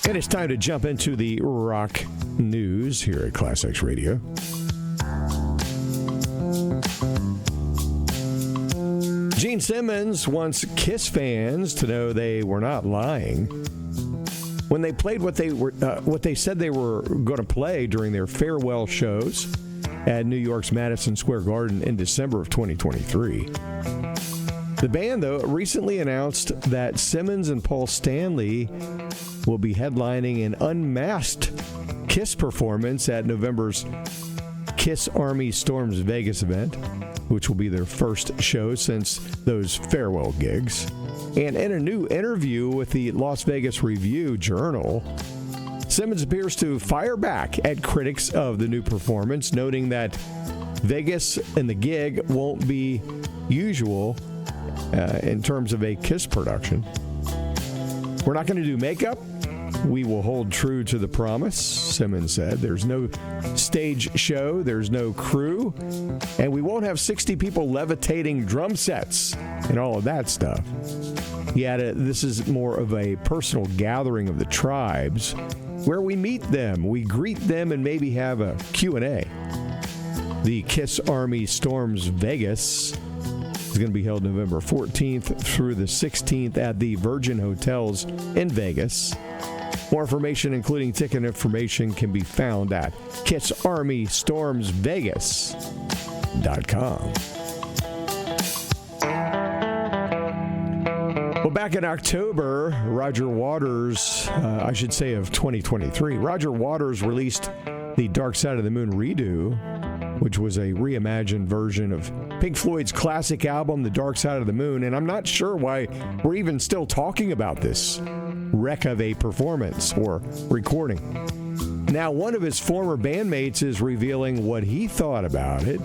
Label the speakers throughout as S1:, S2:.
S1: And it's time to jump into the rock news here at ClassX Radio. Gene Simmons wants Kiss fans to know they were not lying when they played what they said they were going to play during their farewell shows at New York's Madison Square Garden in December of 2023. The band, though, recently announced that Simmons and Paul Stanley will be headlining an unmasked Kiss performance at November's Kiss Army Storms Vegas event, which will be their first show since those farewell gigs. And in a new interview with the Las Vegas Review-Journal, Simmons appears to fire back at critics of the new performance, noting that Vegas and the gig won't be usual in terms of a Kiss production. We're not going to do makeup. We will hold true to the promise, Simmons said. There's no stage show, there's no crew, and we won't have 60 people levitating drum sets and all of that stuff. He added, this is more of a personal gathering of the tribes where we meet them, we greet them, and maybe have a Q&A. The Kiss Army Storms Vegas is going to be held November 14th through the 16th at the Virgin Hotels in Vegas. More information, including ticket information, can be found at KissArmyStormsVegas.com. Well, back in October, Roger Waters, of 2023, Roger Waters released the Dark Side of the Moon redo, which was a reimagined version of Pink Floyd's classic album, The Dark Side of the Moon. And I'm not sure why we're even still talking about this wreck of a performance or recording. Now, one of his former bandmates is revealing what he thought about it.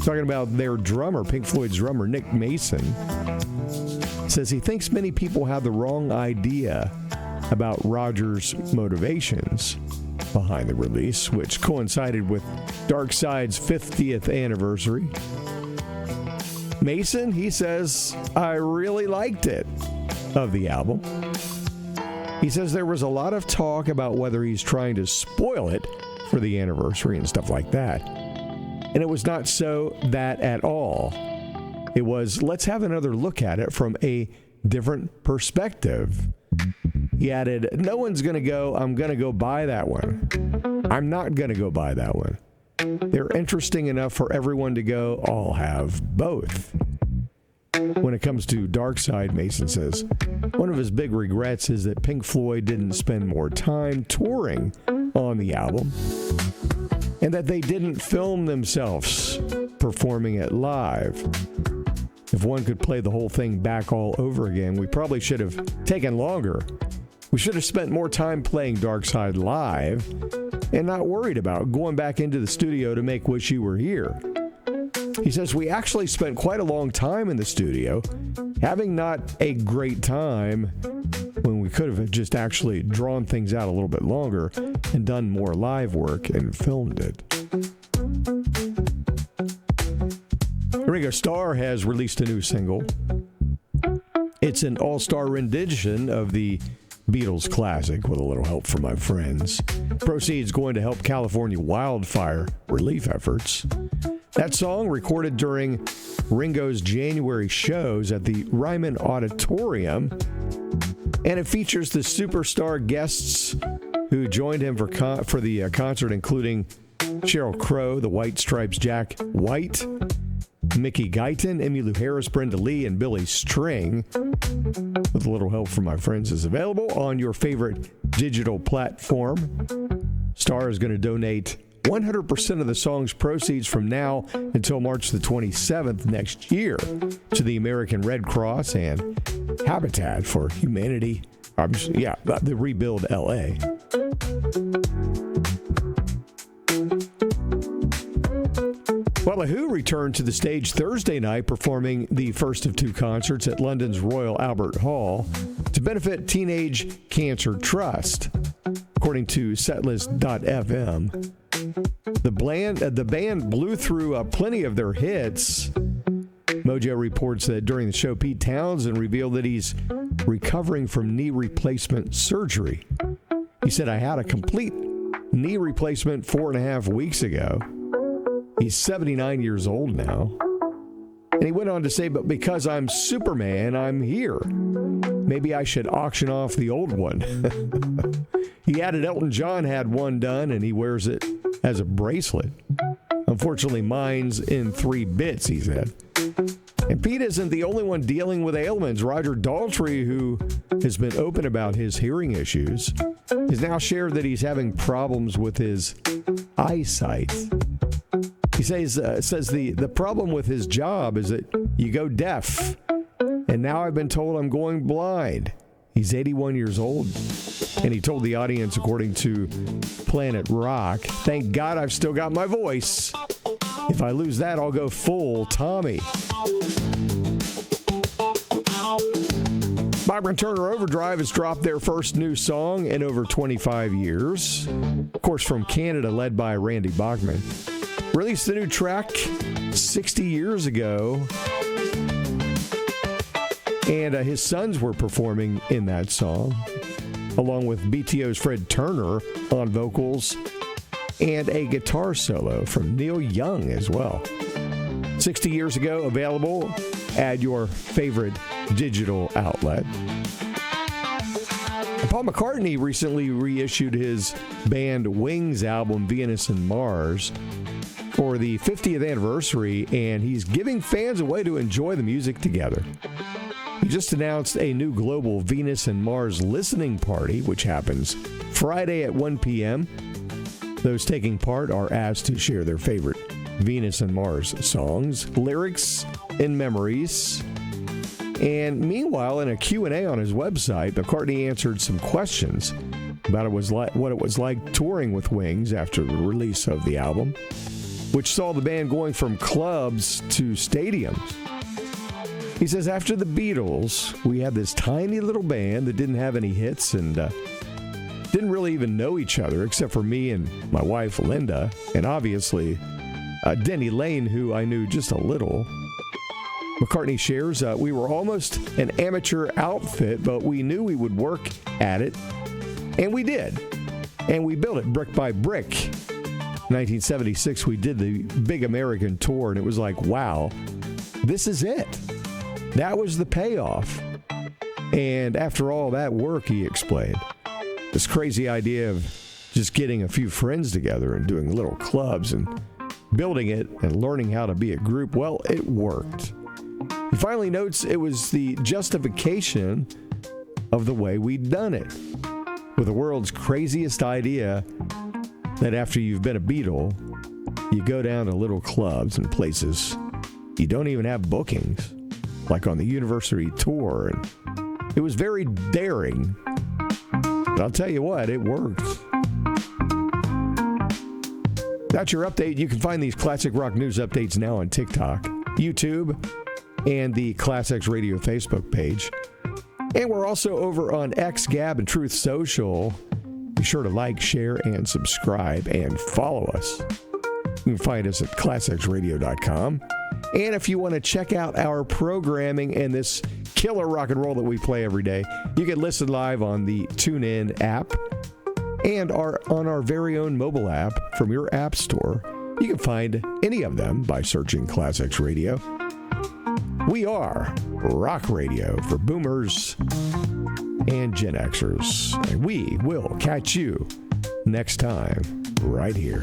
S1: Talking about their drummer, Pink Floyd's drummer, Nick Mason. Says he thinks many people have the wrong idea about Roger's motivations behind the release, which coincided with Dark Side's 50th anniversary. Mason, he says, I really liked it, of the album. He says there was a lot of talk about whether he's trying to spoil it for the anniversary and stuff like that. And it was not so that at all. It was, let's have another look at it from a different perspective. He added, no one's going to go, I'm going to go buy that one. I'm not going to go buy that one. They're interesting enough for everyone to go, I'll have both. When it comes to Dark Side, Mason says, one of his big regrets is that Pink Floyd didn't spend more time touring on the album, and that they didn't film themselves performing it live. If one could play the whole thing back all over again, we probably should have taken longer. We should have spent more time playing Dark Side live and not worried about going back into the studio to make Wish You Were Here. He says, we actually spent quite a long time in the studio, having not a great time when we could have just actually drawn things out a little bit longer and done more live work and filmed it. Ringo Starr has released a new single. It's an all-star rendition of the Beatles classic with a little help from my friends. Proceeds going to help California wildfire relief efforts. That song, recorded during Ringo's January shows at the Ryman Auditorium, and it features the superstar guests who joined him for the concert, including Sheryl Crow, the White Stripes' Jack White, Mickey Guyton, Emmylou Harris, Brenda Lee, and Billy String. With a little help from my friends is available on your favorite digital platform. Starr is going to donate 100% of the song's proceeds from now until March the 27th next year to the American Red Cross and Habitat for Humanity. The Rebuild LA. Well, The Who returned to the stage Thursday night, performing the first of two concerts at London's Royal Albert Hall to benefit Teenage Cancer Trust, according to Setlist.fm. The band blew through plenty of their hits. Mojo reports that during the show, Pete Townsend revealed that he's recovering from knee replacement surgery. He said, I had a complete knee replacement 4.5 weeks ago. He's 79 years old now. And he went on to say, but because I'm Superman, I'm here. Maybe I should auction off the old one. He added Elton John had one done, and he wears it as a bracelet. Unfortunately, mine's in 3 bits, he said. And Pete isn't the only one dealing with ailments. Roger Daltrey, who has been open about his hearing issues, has now shared that he's having problems with his eyesight. He says the problem with his job is that you go deaf, and now I've been told I'm going blind. He's 81 years old, and he told the audience, according to Planet Rock, thank God I've still got my voice. If I lose that, I'll go full Tommy. Vibrant Turner Overdrive has dropped their first new song in over 25 years. Of course, from Canada, led by Randy Bachman. Released the new track 60 years ago. And his sons were performing in that song, along with BTO's Fred Turner on vocals and a guitar solo from Neil Young as well. 60 years ago, available at your favorite digital outlet. And Paul McCartney recently reissued his band Wings album, Venus and Mars, for the 50th anniversary, and he's giving fans a way to enjoy the music together. He just announced a new global Venus and Mars listening party, which happens Friday at 1 p.m. Those taking part are asked to share their favorite Venus and Mars songs, lyrics, and memories. And meanwhile, in a Q&A on his website, McCartney answered some questions about what it was like touring with Wings after the release of the album, which saw the band going from clubs to stadiums. He says, after the Beatles, we had this tiny little band that didn't have any hits and didn't really even know each other, except for me and my wife, Linda, and obviously Denny Lane, who I knew just a little. McCartney shares, we were almost an amateur outfit, but we knew we would work at it, and we did. And we built it brick by brick. 1976, we did the big American tour, and it was like, wow, this is it. That was the payoff. And after all that work, he explained, this crazy idea of just getting a few friends together and doing little clubs and building it and learning how to be a group, well, it worked. He finally notes it was the justification of the way we'd done it, with the world's craziest idea that after you've been a Beatle, you go down to little clubs and places you don't even have bookings, like on the university tour. And it was very daring, but I'll tell you what, it worked. That's your update. You can find these classic rock news updates now on TikTok, YouTube, and the ClassX Radio Facebook page. And we're also over on X, Gab, and Truth Social. Be sure to like, share, and subscribe, and follow us. You can find us at ClassXRadio.com. And if you want to check out our programming and this killer rock and roll that we play every day, you can listen live on the TuneIn app and on our very own mobile app from your app store. You can find any of them by searching ClassX Radio. We are rock radio for boomers and Gen Xers. And we will catch you next time right here.